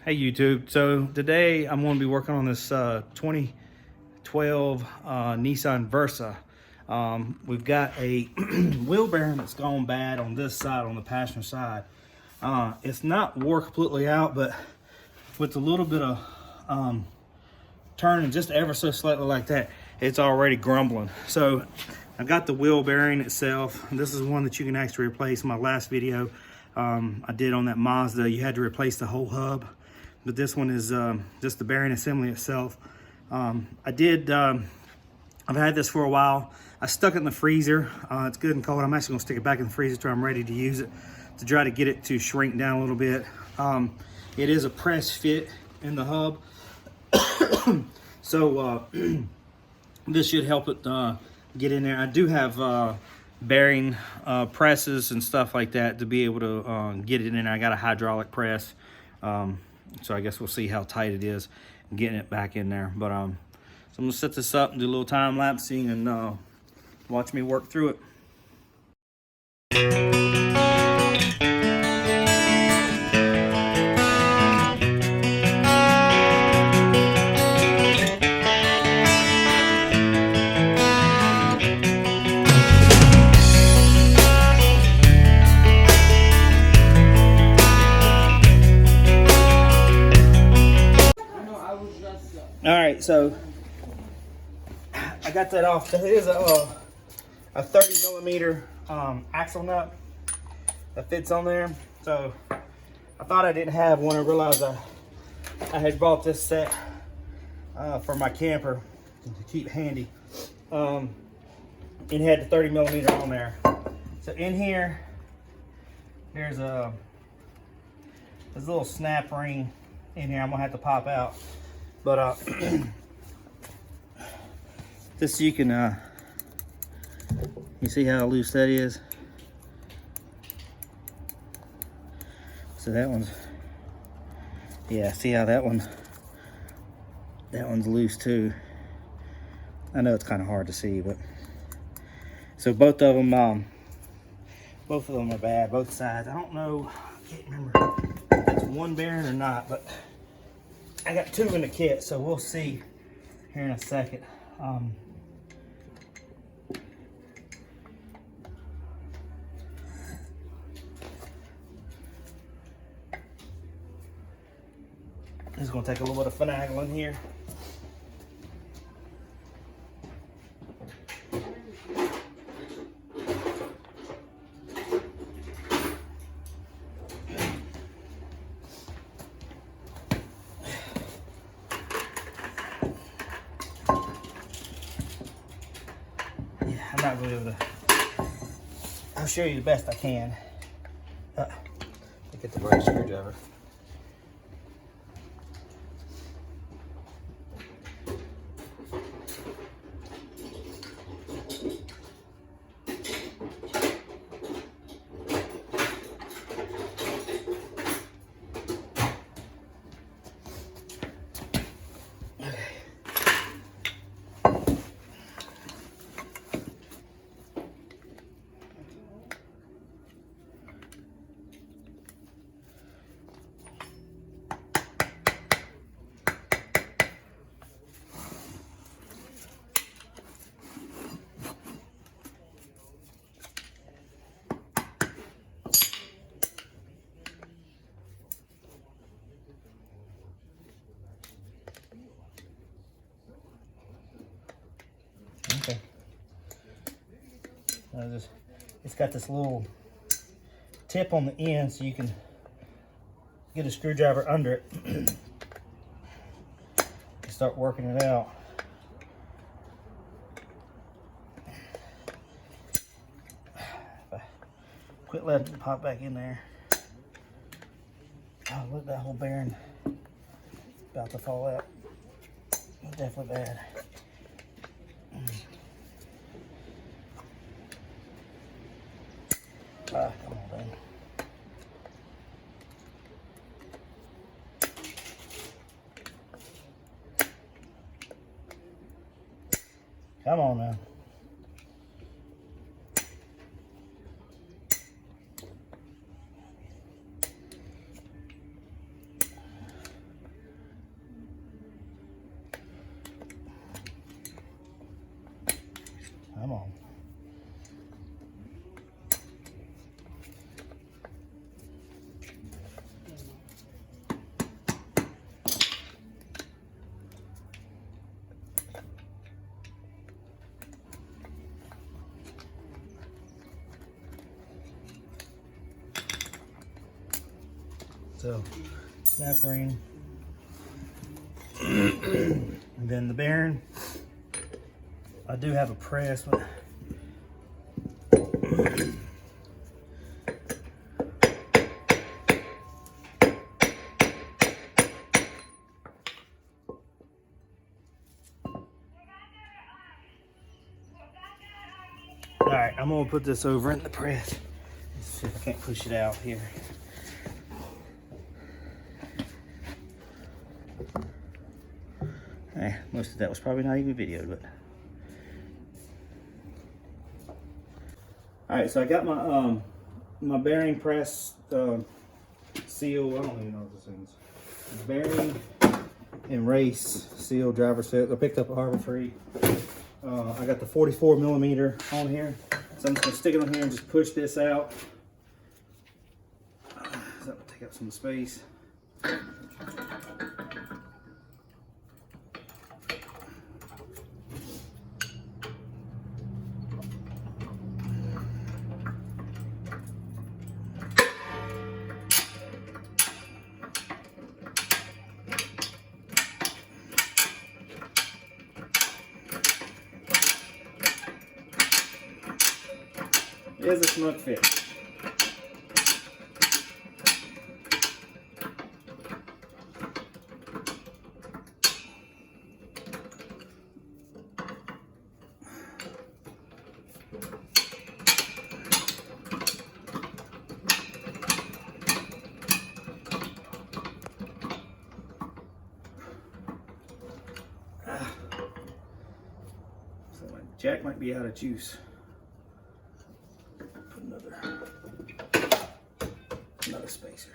Hey YouTube, so today I'm going to be working on this 2012 Nissan Versa. We've got a wheel bearing that's gone bad on this side, on the passenger side. It's not wore completely out, but with a little bit of turning just ever so slightly like that, it's already grumbling. So I got the wheel bearing itself. This is one that you can actually replace. In my last video I did on that Mazda, you had to replace the whole hub. But this one is just the bearing assembly itself. I've had this for a while. I stuck it in the freezer. It's good and cold. I'm actually gonna stick it back in the freezer till I'm ready to use it, to try to get it to shrink down a little bit. It is a press fit in the hub. So this should help it get in there. I do have bearing presses and stuff like that to be able to get it in there. I got a hydraulic press. So I guess we'll see how tight it is getting it back in there. But so I'm gonna set this up and do a little time lapsing and watch me work through it. All right, so I got that off. It is a 30 millimeter axle nut that fits on there. So I thought I didn't have one. I realized I had bought this set for my camper to keep handy. It had the 30 millimeter on there. So in here, there's a little snap ring in here. I'm gonna have to pop out. But this you can you see how loose that is? So that one's, yeah, see how that one's loose too. I know it's kind of hard to see, but so both of them are bad, both sides. I don't know, I can't remember if it's one bearing or not, but I got two in the kit, so we'll see here in a second. This is going to take a little bit of finagling here. I'm not really able to. I'll show you the best I can. Get the brake screwdriver. Okay. It's got this little tip on the end, so you can get a screwdriver under it and start working it out. If I quit letting it pop back in there. Oh, look, that whole bearing about to fall out. It's definitely bad. Come on, man. Come on now. So snap ring. And then the bearing, I do have a press, but all right, I'm gonna put this over in the press. Let's see if I can't push it out here. Most of that was probably not even videoed, but. All right, so I got my my bearing press seal. I don't even know what this is. Bearing and race seal driver set. I picked up a Harbor Freight. I got the 44 millimeter on here, so I'm just gonna stick it on here and just push this out. So I'm gonna take up some space. Here's a snug fit. So my jack might be out of juice. Put another spacer.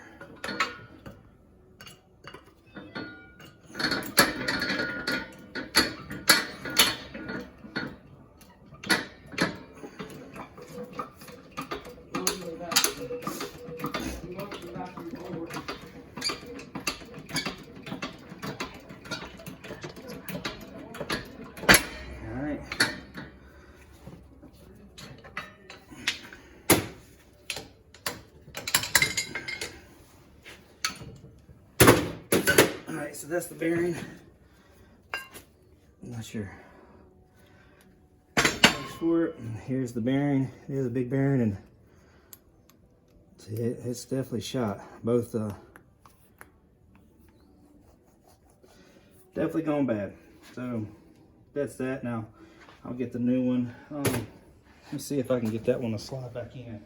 Alright, so that's the bearing. I'm not sure. Thanks for it. And here's the bearing. Here's a big bearing, and it's definitely shot. Both definitely gone bad. So that's that. Now I'll get the new one. Let's see if I can get that one to slide back in.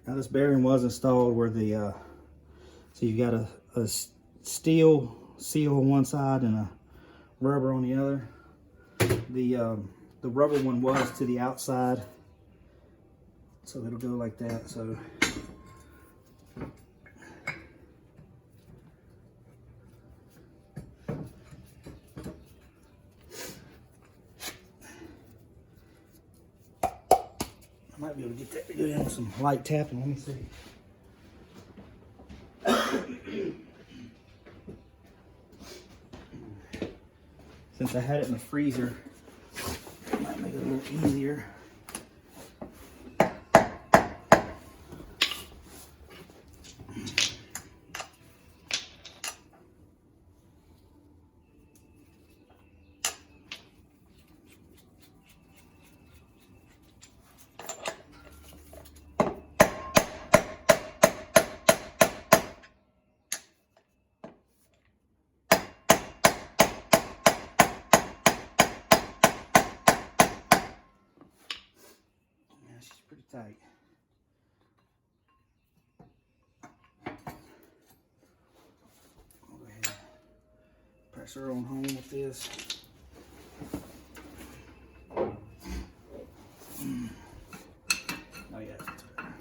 Now this bearing was installed where the, so you got a steel seal on one side and a rubber on the other. The rubber one was to the outside, so it'll go like that. So I might be able to get that to go in with some light tapping. Let me see. Since I had it in the freezer, it might make it a little easier. Pretty tight. I'll go ahead and press her on home with this. Oh yeah, that's better.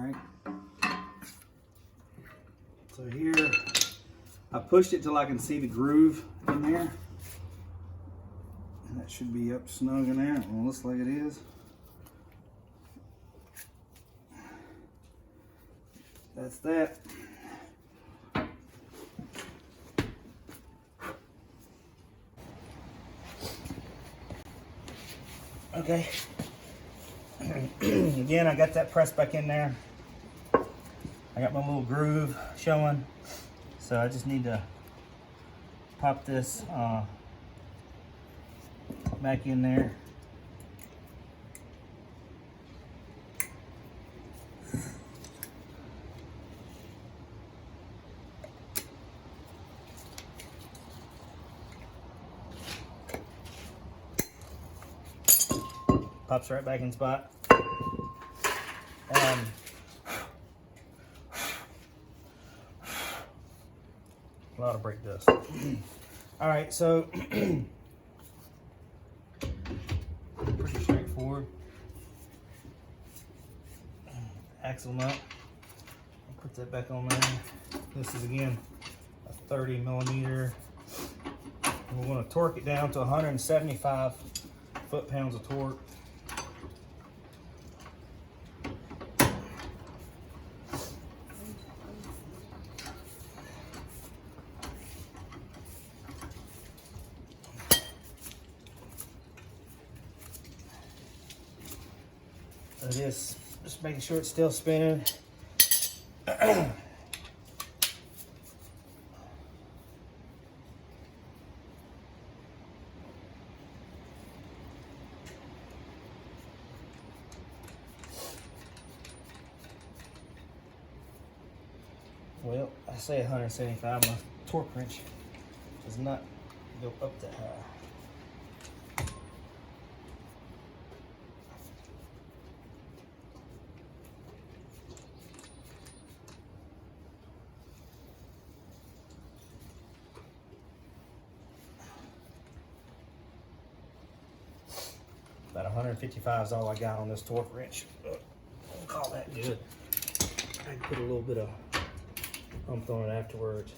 right. So here, I pushed it till I can see the groove in there. And that should be up snug in there. It looks like it is. That's that. Okay. Again, I got that pressed back in there. I got my little groove showing. So I just need to pop this back in there. Pops right back in spot. A lot of brake dust. All right, so pretty straightforward. Axle nut. I'll put that back on there. This is again a 30 millimeter. And we're going to torque it down to 175 foot-pounds of torque. So just making sure it's still spinning. Well, I say 175. My torque wrench does not go up that high. About 155 is all I got on this torque wrench. I'll call that good. I can put a little bit of oomph on it afterwards.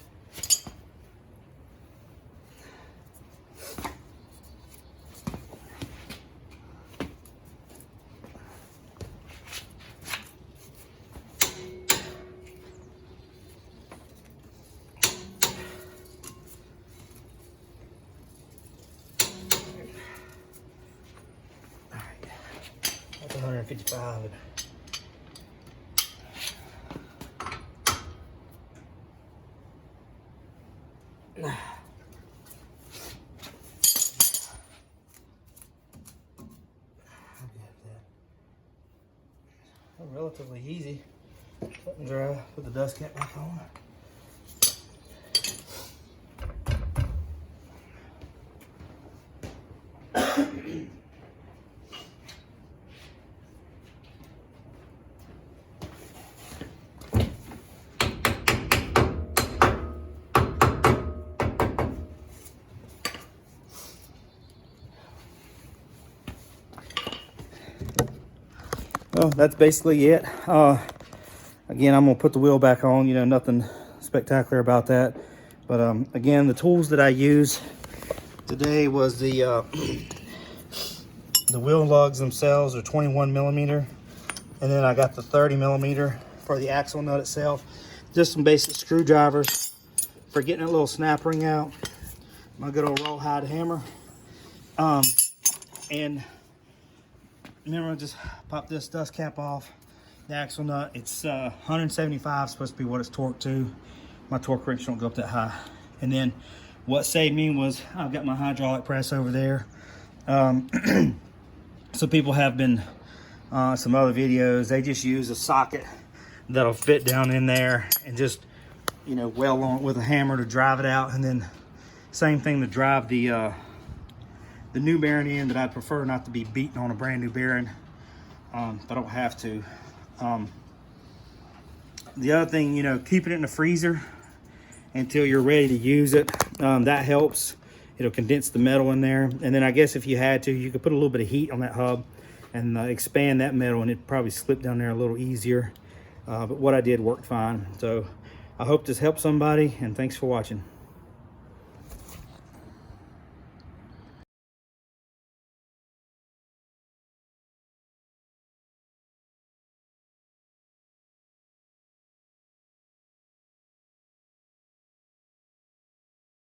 That's 155. Relatively easy. Cut and dry. Put the dust cap back on. Well, that's basically it. Again, I'm gonna put the wheel back on. You know, nothing spectacular about that. But again, the tools that I use today was the wheel lugs themselves are 21 millimeter, and then I got the 30 millimeter for the axle nut itself. Just some basic screwdrivers for getting that little snap ring out. My good old rawhide hammer, and remember, just pop this dust cap off. The axle nut, it's 175, supposed to be what it's torqued to. My torque wrench don't go up that high. And then what saved me was I've got my hydraulic press over there. So people have been some other videos, they just use a socket that'll fit down in there and just, you know, weld on it with a hammer to drive it out. And then same thing to drive the new bearing in, that I'd prefer not to be beaten on a brand new bearing. I don't have to. The other thing, you know, keeping it in the freezer until you're ready to use it, that helps. It'll condense the metal in there. And then I guess if you had to, you could put a little bit of heat on that hub and expand that metal, and it'd probably slip down there a little easier. but what I did worked fine. So I hope this helped somebody, and thanks for watching.